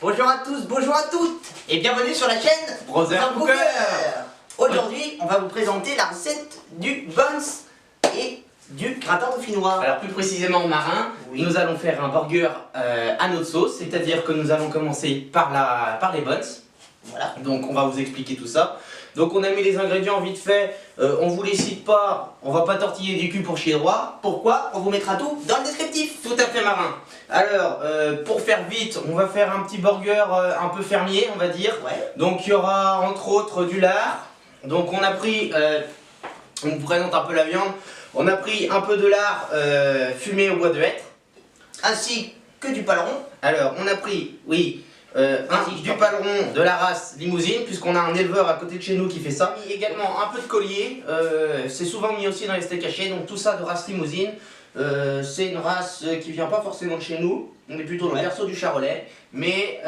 Bonjour à tous, bonjour à toutes et bienvenue sur la chaîne Brother Cooker. Aujourd'hui, on va vous présenter la recette du buns et du gratin dauphinois. Alors plus précisément marin, Oui. nous allons faire un burger à notre sauce, c'est-à-dire que nous allons commencer par les buns. Voilà. Donc on va vous expliquer tout ça. Donc on a mis les ingrédients vite fait, on vous les cite pas, on va pas tortiller du cul pour chier droit. Pourquoi? On vous mettra tout dans le descriptif. Tout à fait marin. Alors pour faire vite, on va faire un petit burger un peu fermier on va dire. Ouais. Donc il y aura entre autres du lard. Donc on a pris, on vous présente un peu la viande, on a pris un peu de lard fumé au bois de hêtre. Ainsi que du paleron. Alors on a pris, oui, du paleron de la race limousine, puisqu'on a un éleveur à côté de chez nous qui fait ça. Et également un peu de collier, c'est souvent mis aussi dans les steaks hachés, donc tout ça de race limousine. C'est une race qui vient pas forcément de chez nous, on est plutôt dans le berceau du Charolais, mais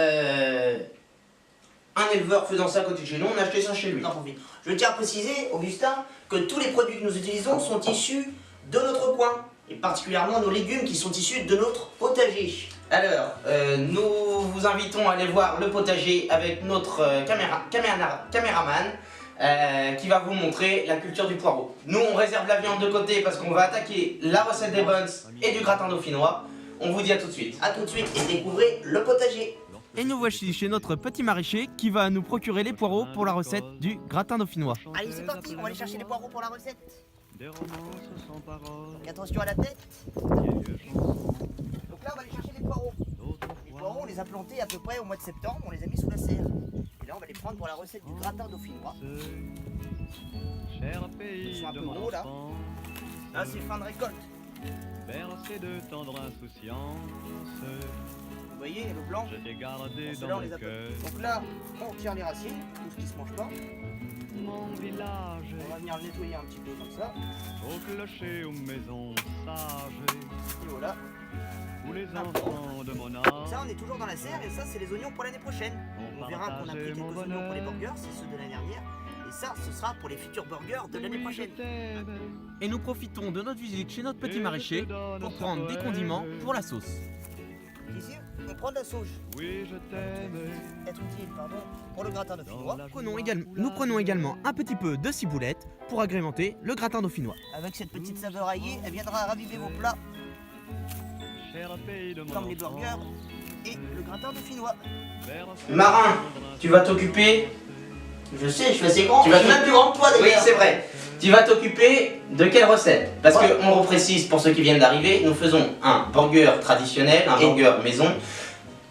un éleveur faisant ça à côté de chez nous, on a acheté ça chez lui. Non, profite. Je tiens à préciser, Augustin, que tous les produits que nous utilisons sont issus de notre coin, et particulièrement nos légumes qui sont issus de notre potager. Alors, nous vous invitons à aller voir le potager avec notre caméraman qui va vous montrer la culture du poireau. Nous, on réserve la viande de côté parce qu'on va attaquer la recette des buns et du gratin dauphinois. On vous dit à tout de suite. A tout de suite et découvrez le potager. Et nous voici chez notre petit maraîcher qui va nous procurer les poireaux pour la recette du gratin dauphinois. Allez, c'est parti, on va aller chercher les poireaux pour la recette. Donc attention à la tête. Donc là, on va aller chercher les poireaux. Les poireaux, on les a plantés à peu près au mois de septembre, on les a mis sous la serre. Et là, on va les prendre pour la recette du gratin dauphinois. Ils sont un peu gros là. Là, c'est fin de récolte. Bercé de tendre insouciance, Vous voyez, le blanc. je t'ai gardé Bon, ceux-là, dans on les mon a cœur. Donc là, on tire les racines, tout ce qui se mange pas. Mon village, On va venir le nettoyer un petit peu comme ça. au clocher, aux maisons sages, Et voilà. où les enfants de mon Donc âge ça, on est toujours dans la serre et ça, c'est les oignons pour l'année prochaine. On verra qu'on a pris quelques oignons pour les burgers, c'est ceux de l'année dernière. Et ça, ce sera pour les futurs burgers de l'année prochaine. Et nous profitons de notre visite chez notre petit maraîcher pour prendre des condiments pour la sauce. Ici, on prend de la sauge. Oui, je t'aime. Être utile, pardon, pour le gratin dauphinois. Nous prenons également un petit peu de ciboulette pour agrémenter le gratin dauphinois. Avec cette petite saveur aillée, elle viendra raviver vos plats, Cher pays de mon comme les burgers et le gratin dauphinois. Marin, tu vas t'occuper... Je sais, je suis assez grand. Tu vas je suis même plus grand que toi Oui, d'ailleurs. c'est vrai. Tu vas t'occuper de quelle recette? Parce Ouais. qu'on reprécise pour ceux qui viennent d'arriver, nous faisons un burger traditionnel, un Et- burger maison.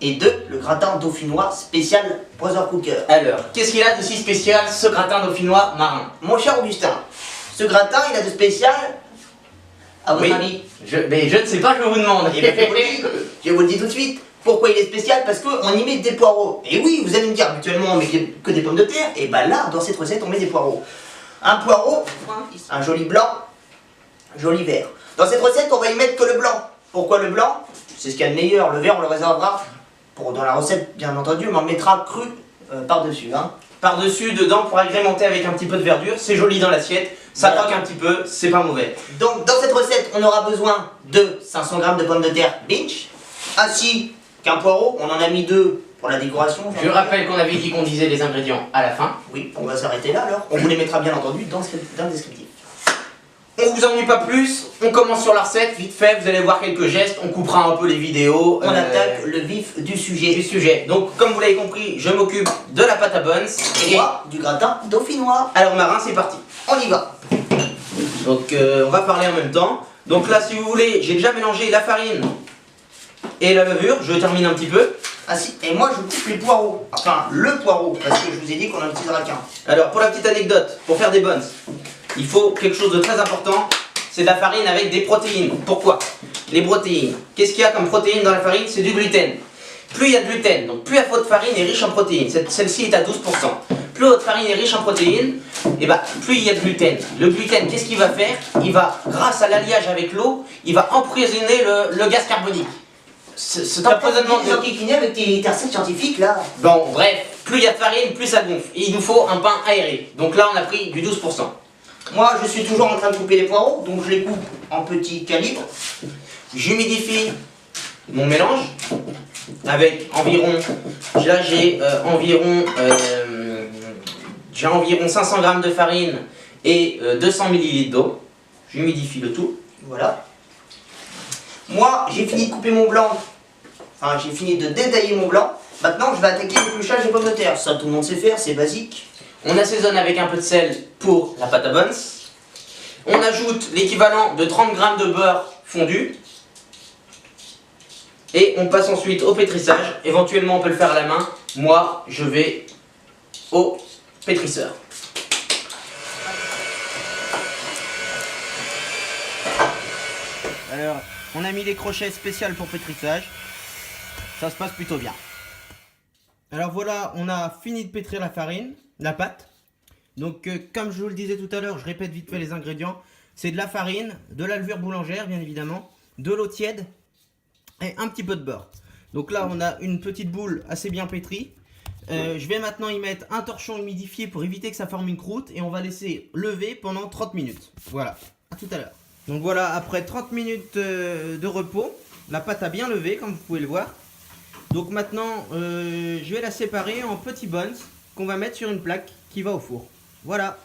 Et deux, le gratin dauphinois spécial Brother Cooker. Alors, qu'est-ce qu'il a de si spécial ce gratin dauphinois marin? Mon cher Augustin, ce gratin, il a de spécial, à votre Oui. avis. Mais je ne sais pas, je vous demande. Eh ben, je vous le dis tout de suite. Pourquoi il est spécial? Parce qu'on y met des poireaux. Et oui, vous allez me dire, habituellement on met que des pommes de terre. Et ben là, dans cette recette, on met des poireaux. Un poireau, un joli blanc, joli vert. Dans cette recette, on va y mettre que le blanc. Pourquoi le blanc? C'est ce qu'il y a de meilleur. Le vert, on le réservera pour dans la recette, bien entendu, mais on le mettra cru par-dessus. Hein. Par-dessus, dedans, pour agrémenter avec un petit peu de verdure, c'est joli dans l'assiette, ça Voilà. croque un petit peu, c'est pas mauvais. Donc, dans cette recette, on aura besoin de 500 g de pommes de terre Binch, ainsi qu'un poireau. On en a mis deux pour la décoration. Je rappelle qu'on avait dit qu'on disait les ingrédients à la fin. Oui, on va s'arrêter là alors. On vous les mettra bien entendu dans le descriptif. On vous ennuie pas plus, on commence sur la recette, vite fait, vous allez voir quelques gestes, on coupera un peu les vidéos. On attaque le vif du du sujet. sujet. Donc, comme vous l'avez compris, je m'occupe de la pâte à buns. Et moi, du gratin dauphinois. Alors, Marin, c'est parti. On y va. Donc, on va parler en même temps. Donc là, si vous voulez, j'ai déjà mélangé la farine et la levure, je termine un petit peu. Ainsi, et moi, je coupe les poireaux. Enfin, le poireau, parce que je vous ai dit qu'on n'en utilisera qu'un. Alors, pour la petite anecdote, pour faire des buns, il faut quelque chose de très important, c'est de la farine avec des protéines. Pourquoi? Les protéines. Qu'est-ce qu'il y a comme protéines dans la farine? C'est du gluten. Plus il y a de gluten, donc plus votre farine est riche en protéines. Celle-ci est à 12%. Plus votre farine est riche en protéines, et bah, plus il y a de gluten. Le gluten, qu'est-ce qu'il va faire? Il va, grâce à l'alliage avec l'eau, il va emprisonner le gaz carbonique. Cet empoisonnement Ils ont kikiné avec tes recettes scientifiques là. Bon, bref, plus il y a de farine, plus ça gonfle. Et il nous faut un pain aéré. Donc là, on a pris du 12%. Moi, je suis toujours en train de couper les poireaux, donc je les coupe en petits calibres. J'humidifie mon mélange. avec environ, là j'ai environ 500 g de farine et 200 ml d'eau. J'humidifie le tout. Voilà. Moi, j'ai fini de couper mon blanc. Enfin, j'ai fini de détailler mon blanc. Maintenant, je vais attaquer l'épluchage des pommes de terre. Ça, tout le monde sait faire, c'est basique. On assaisonne avec un peu de sel pour la pâte à buns. On ajoute l'équivalent de 30 g de beurre fondu. Et on passe ensuite au pétrissage. Éventuellement, on peut le faire à la main. Moi, je vais au pétrisseur. Alors, on a mis des crochets spéciaux pour pétrissage. Ça se passe plutôt bien. Alors voilà, on a fini de pétrir la farine, la pâte. Donc comme je vous le disais tout à l'heure, je répète vite fait les ingrédients. C'est de la farine, de la levure boulangère bien évidemment, de l'eau tiède et un petit peu de beurre. Donc là on a une petite boule assez bien pétrie. Je vais maintenant y mettre un torchon humidifié pour éviter que ça forme une croûte. Et on va laisser lever pendant 30 minutes. Voilà, à tout à l'heure. Donc voilà, après 30 minutes de repos, la pâte a bien levé comme vous pouvez le voir. Donc maintenant, je vais la séparer en petits buns qu'on va mettre sur une plaque qui va au four. Voilà.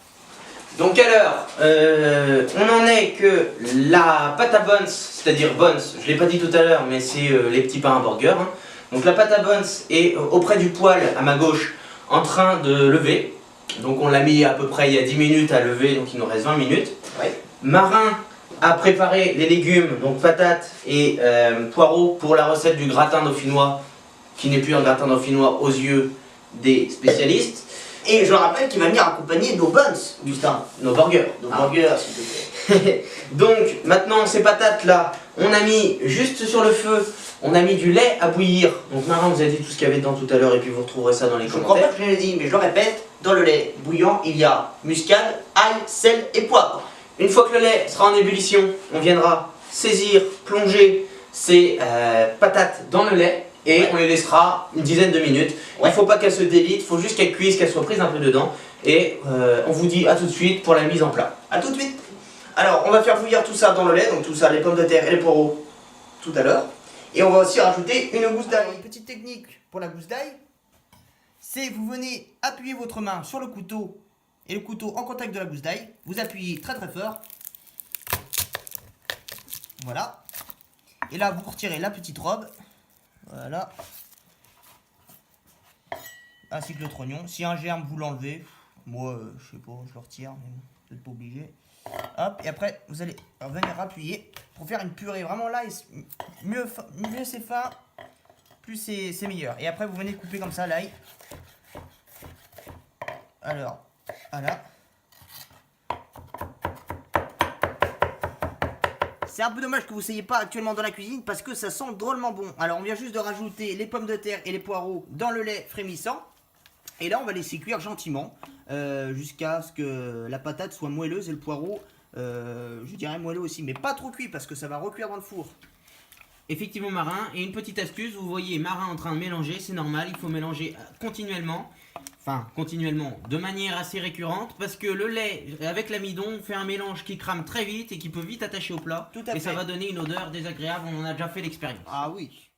Donc alors, on en est que la pâte à buns, c'est-à-dire buns, je ne l'ai pas dit tout à l'heure, mais c'est les petits pains à burger. Hein. Donc la pâte à buns est auprès du poêle à ma gauche en train de lever. Donc on l'a mis à peu près il y a 10 minutes à lever, donc il nous reste 20 minutes. Ouais. Marin a préparé les légumes, donc patates et poireaux pour la recette du gratin dauphinois, qui n'est plus un gratin dauphinois aux yeux des spécialistes. Et je rappelle qu'il va venir accompagner nos buns, Augustin. Nos burgers. Nos burgers, s'il te plaît. Donc maintenant ces patates là, on a mis juste sur le feu, on a mis du lait à bouillir. Donc Marin vous a dit tout ce qu'il y avait dedans tout à l'heure et puis vous retrouverez ça dans les Je ne crois commentaires. pas que je l'ai dit, mais je le répète, dans le lait bouillant, il y a muscade, ail, sel et poivre. Une fois que le lait sera en ébullition, on viendra saisir, plonger ces patates dans le lait et on les laissera une dizaine de minutes. Il ne faut pas qu'elles se délitent, il faut juste qu'elles cuisent, qu'elles soient prises un peu dedans. Et on vous dit à tout de suite pour la mise en plat. A tout de suite. Alors, on va faire bouillir tout ça dans le lait, donc tout ça, les pommes de terre et les poireaux, tout à l'heure. Et on va aussi rajouter une gousse d'ail. Une petite technique pour la gousse d'ail, c'est vous venez appuyer votre main sur le couteau et le couteau en contact de la gousse d'ail. Vous appuyez très très fort. Voilà. Et là, vous retirez la petite robe. Voilà. Ainsi que le trognon. Si un germe, vous l'enlevez. Moi, je sais pas, je le retire, mais vous n'êtes pas obligé. Hop, et après, vous allez venir appuyer pour faire une purée. Vraiment là, mieux c'est fin, plus c'est meilleur. Et après, vous venez couper comme ça l'ail. Alors, voilà. C'est un peu dommage que vous ne soyez pas actuellement dans la cuisine parce que ça sent drôlement bon. Alors, on vient juste de rajouter les pommes de terre et les poireaux dans le lait frémissant. Et là, on va laisser cuire gentiment jusqu'à ce que la patate soit moelleuse et le poireau, je dirais moelleux aussi, mais pas trop cuit parce que ça va recuire dans le four. Effectivement Marin, et une petite astuce, vous voyez Marin en train de mélanger, c'est normal, il faut mélanger continuellement. Enfin, continuellement, de manière assez récurrente, parce que le lait avec l'amidon fait un mélange qui crame très vite et qui peut vite attacher au plat. Tout à et fait. ça va donner une odeur désagréable, on en a déjà fait l'expérience. Ah oui.